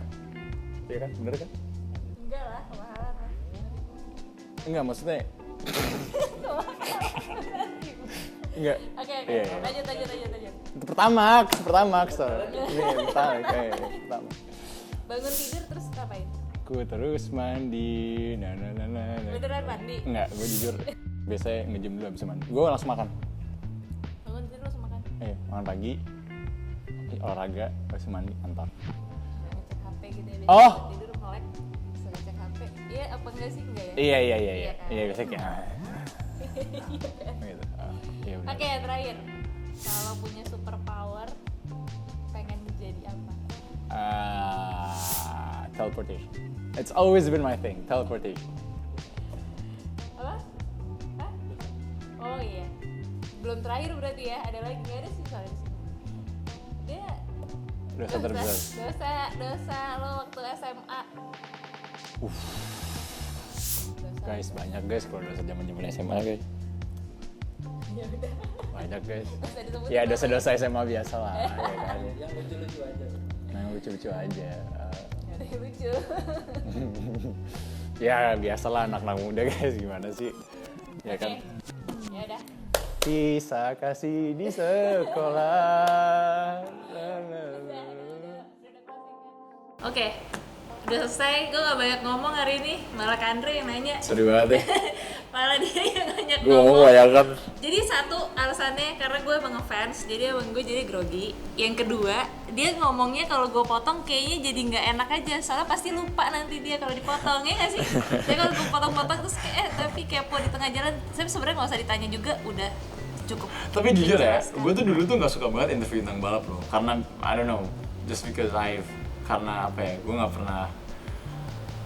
[SPEAKER 2] Iya kan? Bener kan?
[SPEAKER 1] Enggak lah, kemahalan lah.
[SPEAKER 2] Enggak, maksudnya. Enggak.
[SPEAKER 1] Oke,
[SPEAKER 2] Iya.
[SPEAKER 1] lanjut.
[SPEAKER 2] Itu Pertamax. Ini Pertamax. Pertamax.
[SPEAKER 1] Bangun tidur terus ngapain?
[SPEAKER 2] Ku terus mandi.
[SPEAKER 1] Beneran mandi?
[SPEAKER 2] Enggak, gue jujur. Biasanya nge-gym dulu abis mandi. Gue langsung makan.
[SPEAKER 1] Bangun tidur langsung makan?
[SPEAKER 2] Makan pagi. Olahraga, abis mandi, antar.
[SPEAKER 1] Ngecek HP gitu ya,
[SPEAKER 2] Oh!
[SPEAKER 1] biasanya tidur melek. Bisa ngecek HP. Iya, apa enggak sih? Enggak ya?
[SPEAKER 2] Iya.
[SPEAKER 1] Iya kan?
[SPEAKER 2] Iya, biasanya kayak. Gitu. Iya benar.
[SPEAKER 1] Oke, terakhir. Kalau punya superpower, pengen jadi apa?
[SPEAKER 2] Teleportation. It's always been my thing, teleportation.
[SPEAKER 1] Apa? Hah? Oh iya. Belum terakhir berarti ya, ada lagi, nggak ada sih soalnya di sini. Dia
[SPEAKER 2] Dosa terbesar.
[SPEAKER 1] dosa lo waktu SMA. Dosa.
[SPEAKER 2] Guys, banyak guys kalau dosa zaman-zaman SMA guys.
[SPEAKER 1] Ya udah.
[SPEAKER 2] Banyak guys.
[SPEAKER 1] Bisa disebutin
[SPEAKER 2] Ya
[SPEAKER 1] apa?
[SPEAKER 2] dosa-dosa SMA biasa lah, ya kan.
[SPEAKER 3] Yang lucu-lucu aja.
[SPEAKER 2] Yang lucu-lucu aja.
[SPEAKER 1] Nggak ada yang lucu.
[SPEAKER 2] Ya biasalah anak-anak muda guys, gimana sih? Ya kan.
[SPEAKER 1] Oke. Ya udah.
[SPEAKER 2] Kisah kasih di sekolah.
[SPEAKER 1] Oke. Udah selesai, gue gak banyak ngomong hari ini, malah Kandre yang nanya.
[SPEAKER 2] Seru banget ya.
[SPEAKER 1] Malah dia yang banyak
[SPEAKER 2] Gue mau
[SPEAKER 1] ngomong.
[SPEAKER 2] bayangkan.
[SPEAKER 1] Jadi satu alasannya karena gue emang ngefans, jadi emang gue jadi grogi. Yang kedua, dia ngomongnya kalau gue potong kayaknya jadi nggak enak aja, soalnya pasti lupa nanti dia kalau dipotong, ya nggak sih? Jadi kalau gue potong-potong terus kayak tapi kepo di tengah jalan, tapi sebenarnya nggak usah ditanya juga, udah cukup.
[SPEAKER 2] Tapi jujur ya,
[SPEAKER 1] Menjelaskan.
[SPEAKER 2] gue tuh dulu tuh nggak suka banget interview tentang balap loh. Karena I don't know, just because karena apa ya, gue nggak pernah.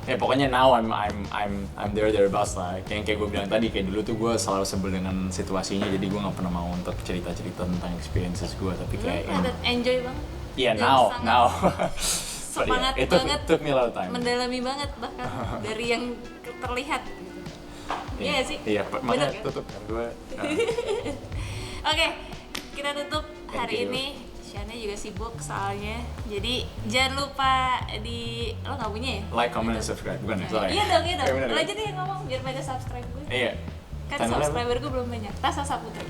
[SPEAKER 2] Ya pokoknya now I'm thereabouts lah. Kayak gue bilang tadi, kayak dulu tuh gue selalu sebel dengan situasinya, jadi gue nggak pernah mau untuk cerita-cerita tentang experiences gue. Tapi kayak
[SPEAKER 1] Enjoy banget.
[SPEAKER 2] iya
[SPEAKER 1] Dan
[SPEAKER 2] now. But
[SPEAKER 1] semangat
[SPEAKER 2] yeah,
[SPEAKER 1] banget,
[SPEAKER 2] it took me a lot of time.
[SPEAKER 1] mendalami banget bahkan dari yang terlihat gitu. Iya nggak sih?
[SPEAKER 2] Iya,
[SPEAKER 1] Bener
[SPEAKER 2] makanya
[SPEAKER 1] kan?
[SPEAKER 2] tutup kan gue.
[SPEAKER 1] Oke, kita tutup
[SPEAKER 2] Thank
[SPEAKER 1] hari
[SPEAKER 2] you.
[SPEAKER 1] ini. Shana juga sibuk soalnya. Jadi jangan lupa lo nggak punya ya?
[SPEAKER 2] Like, comment, and subscribe. Bukan ya? Salah ya?
[SPEAKER 1] Iya dong.
[SPEAKER 2] Iya, bener
[SPEAKER 1] Lo
[SPEAKER 2] ya?
[SPEAKER 1] aja deh yang ngomong biar pada subscribe gue.
[SPEAKER 2] Iya.
[SPEAKER 1] Kan
[SPEAKER 2] Channelnya apa?
[SPEAKER 1] subscriber gue belum banyak. Tasa Saputri.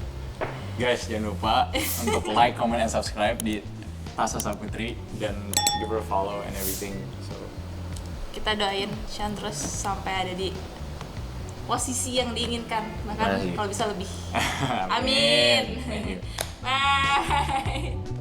[SPEAKER 2] Guys, jangan lupa untuk like, comment, and subscribe di Tasa Saputri dan give her a follow and everything. So,
[SPEAKER 1] Kita doain Shan terus sampai ada di posisi yang diinginkan, bahkan
[SPEAKER 2] Baik.
[SPEAKER 1] kalau bisa lebih.
[SPEAKER 2] Amin.
[SPEAKER 1] Amin.
[SPEAKER 2] Thank you.
[SPEAKER 1] Bye.